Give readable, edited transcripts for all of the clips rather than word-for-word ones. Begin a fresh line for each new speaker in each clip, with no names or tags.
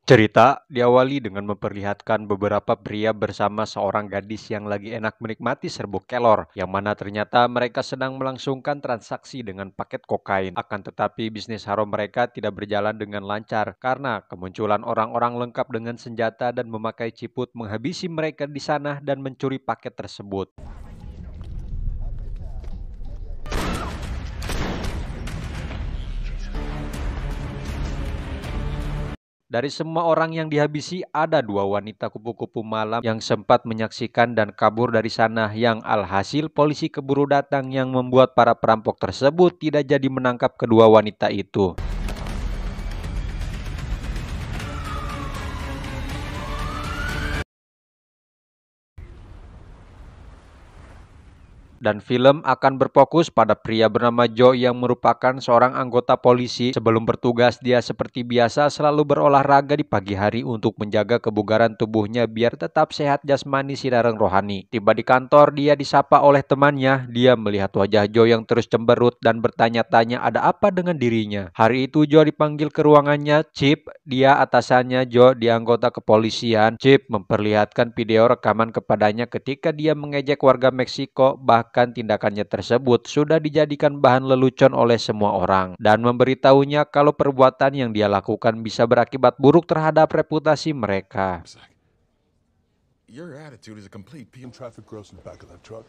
Cerita diawali dengan memperlihatkan beberapa pria bersama seorang gadis yang lagi enak menikmati serbuk kelor, yang mana ternyata mereka sedang melangsungkan transaksi dengan paket kokain. Akan tetapi bisnis haram mereka tidak berjalan dengan lancar karena kemunculan orang-orang lengkap dengan senjata dan memakai ciput menghabisi mereka di sana dan mencuri paket tersebut. Dari semua orang yang dihabisi, ada dua wanita kupu-kupu malam yang sempat menyaksikan dan kabur dari sana, yang alhasil polisi keburu datang yang membuat para perampok tersebut tidak jadi menangkap kedua wanita itu. Dan film akan berfokus pada pria bernama Joe yang merupakan seorang anggota polisi. Sebelum bertugas, dia seperti biasa selalu berolahraga di pagi hari untuk menjaga kebugaran tubuhnya biar tetap sehat jasmani sidareng rohani. Tiba di kantor, dia disapa oleh temannya. Dia melihat wajah Joe yang terus cemberut dan bertanya-tanya ada apa dengan dirinya. Hari itu Joe dipanggil ke ruangannya. Chip, dia atasannya Joe di anggota kepolisian. Chip memperlihatkan video rekaman kepadanya ketika dia mengejek warga Meksiko. Bahkan tindakannya tersebut sudah dijadikan bahan lelucon oleh semua orang, dan memberitahunya kalau perbuatan yang dia lakukan bisa berakibat buruk terhadap reputasi mereka.
Your attitude is a complete traffic gross in the back of that truck.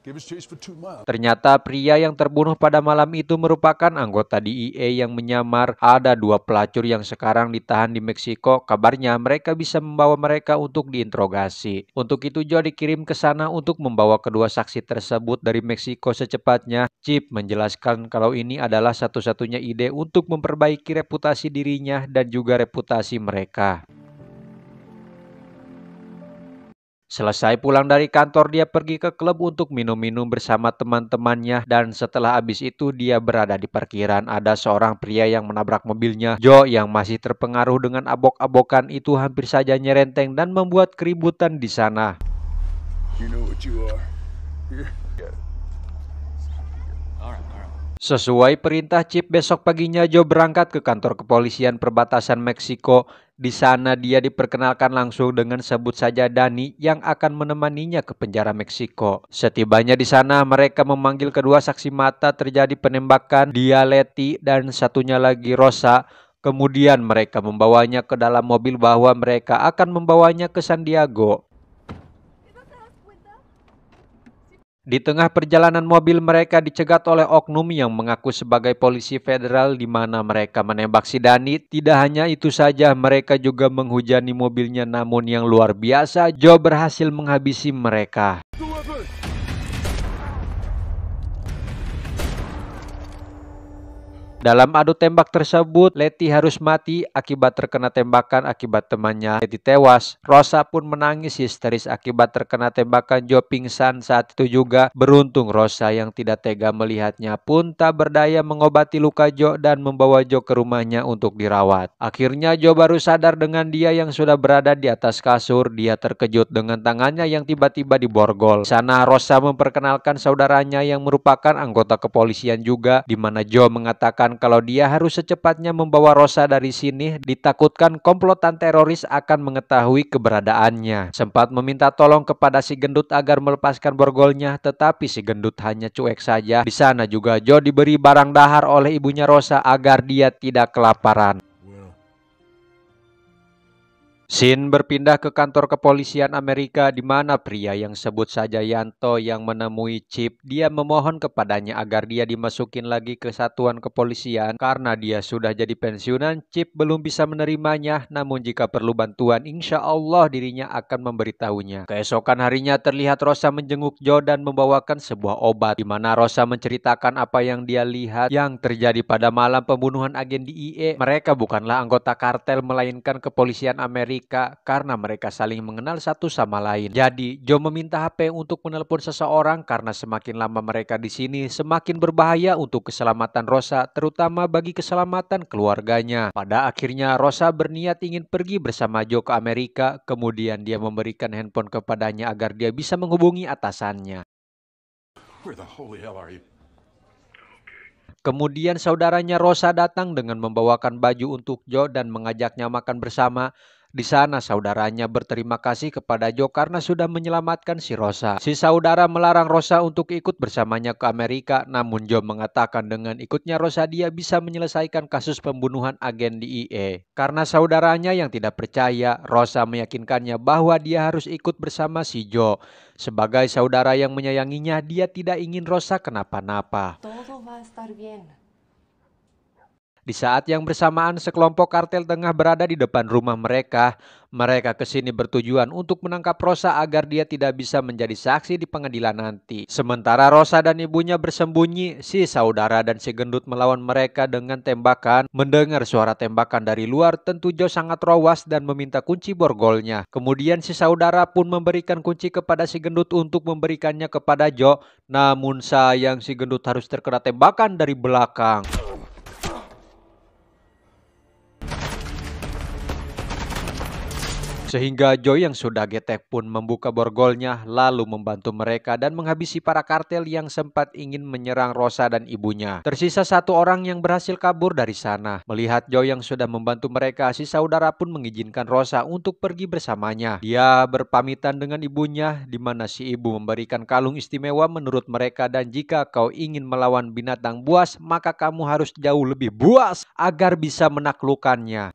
Gave us chase for 2 miles.
Ternyata pria yang terbunuh pada malam itu merupakan anggota DEA yang menyamar. Ada dua pelacur yang sekarang ditahan di Meksiko. Kabarnya mereka bisa membawa mereka untuk diinterogasi. Untuk itu Joe dikirim ke sana untuk membawa kedua saksi tersebut dari Meksiko secepatnya. Chip menjelaskan kalau ini adalah satu-satunya ide untuk memperbaiki reputasi dirinya dan juga reputasi mereka. Selesai pulang dari kantor, dia pergi ke klub untuk minum-minum bersama teman-temannya, dan setelah habis itu dia berada di parkiran. Ada seorang pria yang menabrak mobilnya. Joe yang masih terpengaruh dengan abok-abokan itu hampir saja nyerenteng dan membuat keributan di sana.
You know what you are. Here. Get it.
Sesuai perintah Chip, besok paginya Joe berangkat ke kantor kepolisian perbatasan Meksiko. Di sana dia diperkenalkan langsung dengan sebut saja Danny yang akan menemaninya ke penjara Meksiko. Setibanya di sana, mereka memanggil kedua saksi mata terjadi penembakan, dia Letty dan satunya lagi Rosa. Kemudian mereka membawanya ke dalam mobil bahwa mereka akan membawanya ke San Diego. Di tengah perjalanan mobil, mereka dicegat oleh oknum yang mengaku sebagai polisi federal, di mana mereka menembak si Dani. Tidak hanya itu saja, mereka juga menghujani mobilnya, namun yang luar biasa, Joe berhasil menghabisi mereka. Dalam adu tembak tersebut, Letty harus mati akibat terkena tembakan akibat temannya Letty tewas. Rosa pun menangis histeris akibat terkena tembakan. Joe pingsan saat itu juga. Beruntung Rosa yang tidak tega melihatnya pun tak berdaya mengobati luka Joe dan membawa Joe ke rumahnya untuk dirawat. Akhirnya Joe baru sadar dengan dia yang sudah berada di atas kasur. Dia terkejut dengan tangannya yang tiba-tiba diborgol. Di sana Rosa memperkenalkan saudaranya yang merupakan anggota kepolisian juga, di mana Joe mengatakan kalau dia harus secepatnya membawa Rosa dari sini, ditakutkan komplotan teroris akan mengetahui keberadaannya. Sempat meminta tolong kepada si gendut agar melepaskan borgolnya, tetapi si gendut hanya cuek saja. Di sana juga Joe diberi barang dahar oleh ibunya Rosa agar dia tidak kelaparan. Scene berpindah ke kantor kepolisian Amerika, di mana pria yang sebut saja Yanto yang menemui Chip. Dia memohon kepadanya agar dia dimasukin lagi ke satuan kepolisian karena dia sudah jadi pensiunan. Chip belum bisa menerimanya, namun jika perlu bantuan, insya Allah dirinya akan memberitahunya. Keesokan harinya terlihat Rosa menjenguk Joe dan membawakan sebuah obat, di mana Rosa menceritakan apa yang dia lihat yang terjadi pada malam pembunuhan agen DEA. Mereka bukanlah anggota kartel melainkan kepolisian Amerika karena mereka saling mengenal satu sama lain. Jadi, Joe meminta HP untuk menelepon seseorang karena semakin lama mereka di sini, semakin berbahaya untuk keselamatan Rosa, terutama bagi keselamatan keluarganya. Pada akhirnya, Rosa berniat ingin pergi bersama Joe ke Amerika, kemudian dia memberikan handphone kepadanya agar dia bisa menghubungi atasannya.
Where the holy hell are you?
Kemudian saudaranya Rosa datang dengan membawakan baju untuk Joe dan mengajaknya makan bersama. Di sana saudaranya berterima kasih kepada Joe karena sudah menyelamatkan si Rosa. Si saudara melarang Rosa untuk ikut bersamanya ke Amerika, namun Joe mengatakan dengan ikutnya Rosa dia bisa menyelesaikan kasus pembunuhan agen DEA. Karena saudaranya yang tidak percaya, Rosa meyakinkannya bahwa dia harus ikut bersama si Joe. Sebagai saudara yang menyayanginya, dia tidak ingin Rosa kenapa-napa.
Todo va a estar bien.
Di saat yang bersamaan, sekelompok kartel tengah berada di depan rumah mereka. Mereka kesini bertujuan untuk menangkap Rosa agar dia tidak bisa menjadi saksi di pengadilan nanti. Sementara Rosa dan ibunya bersembunyi, si saudara dan si gendut melawan mereka dengan tembakan. Mendengar suara tembakan dari luar, tentu Joe sangat rawas dan meminta kunci borgolnya. Kemudian si saudara pun memberikan kunci kepada si gendut untuk memberikannya kepada Joe. Namun sayang si gendut harus terkena tembakan dari belakang. Sehingga Joe yang sudah getek pun membuka borgolnya lalu membantu mereka dan menghabisi para kartel yang sempat ingin menyerang Rosa dan ibunya. Tersisa satu orang yang berhasil kabur dari sana. Melihat Joe yang sudah membantu mereka, si saudara pun mengizinkan Rosa untuk pergi bersamanya. Dia berpamitan dengan ibunya di mana si ibu memberikan kalung istimewa menurut mereka dan jika kau ingin melawan binatang buas maka kamu harus jauh lebih buas agar bisa menaklukkannya.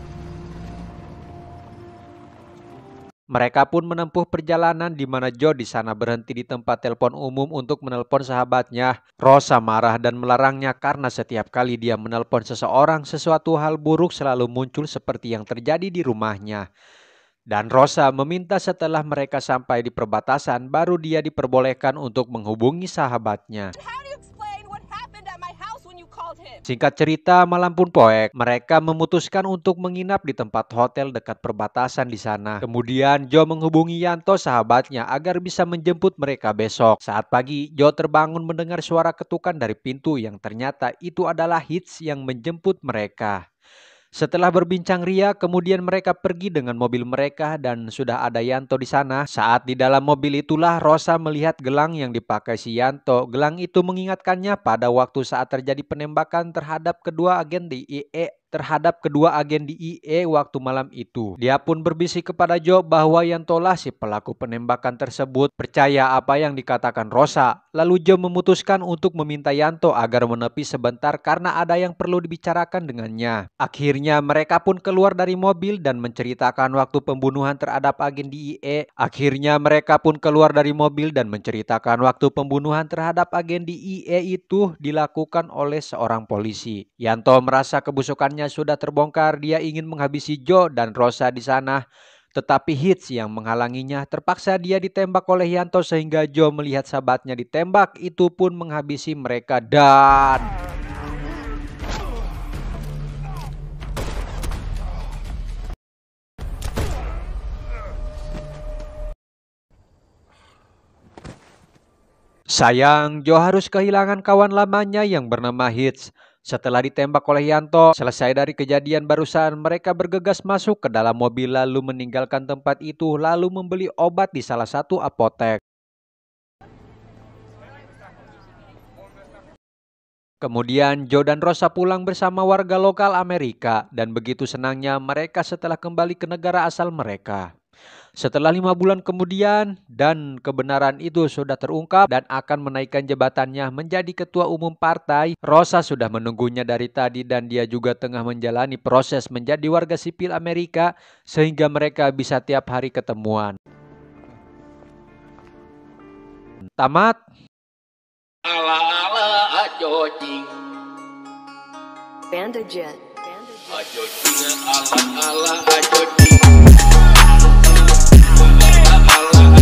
Mereka pun menempuh perjalanan di mana Joe di sana berhenti di tempat telepon umum untuk menelpon sahabatnya. Rosa marah dan melarangnya karena setiap kali dia menelpon seseorang, sesuatu hal buruk selalu muncul seperti yang terjadi di rumahnya. Dan Rosa meminta setelah mereka sampai di perbatasan, baru dia diperbolehkan untuk menghubungi sahabatnya. Singkat cerita, malam pun poek. Mereka memutuskan untuk menginap di tempat hotel dekat perbatasan di sana. Kemudian Joe menghubungi Yanto sahabatnya agar bisa menjemput mereka besok. Saat pagi, Joe terbangun mendengar suara ketukan dari pintu yang ternyata itu adalah Hitch yang menjemput mereka. Setelah berbincang ria, kemudian mereka pergi dengan mobil mereka dan sudah ada Yanto di sana. Saat di dalam mobil itulah Rosa melihat gelang yang dipakai si Yanto. Gelang itu mengingatkannya pada waktu saat terjadi penembakan terhadap kedua agen DEA waktu malam itu. Dia pun berbisik kepada Joe bahwa Yantolah si pelaku penembakan tersebut. Percaya apa yang dikatakan Rosa. Lalu Joe memutuskan untuk meminta Yanto agar menepi sebentar karena ada yang perlu dibicarakan dengannya. Akhirnya mereka pun keluar dari mobil dan menceritakan waktu pembunuhan terhadap agen DEA. Itu dilakukan oleh seorang polisi. Yanto merasa kebusukannya sudah terbongkar, dia ingin menghabisi Joe dan Rosa di sana. Tetapi Hitch yang menghalanginya, terpaksa dia ditembak oleh Yanto sehingga Joe melihat sahabatnya ditembak, itu pun menghabisi mereka dan... Sayang, Joe harus kehilangan kawan lamanya yang bernama Hitch. Setelah ditembak oleh Yanto, selesai dari kejadian barusan, mereka bergegas masuk ke dalam mobil lalu meninggalkan tempat itu lalu membeli obat di salah satu apotek. Kemudian Joe dan Rosa pulang bersama warga lokal Amerika dan begitu senangnya mereka setelah kembali ke negara asal mereka. Setelah 5 bulan kemudian dan kebenaran itu sudah terungkap dan akan menaikkan jabatannya menjadi ketua umum partai, Rosa sudah menunggunya dari tadi dan dia juga tengah menjalani proses menjadi warga sipil Amerika sehingga mereka bisa tiap hari ketemuan. Tamat.
Ala-ala ajo cing.
Bandajet.
Ajo cing ala-ala ajo cing. Ala-ala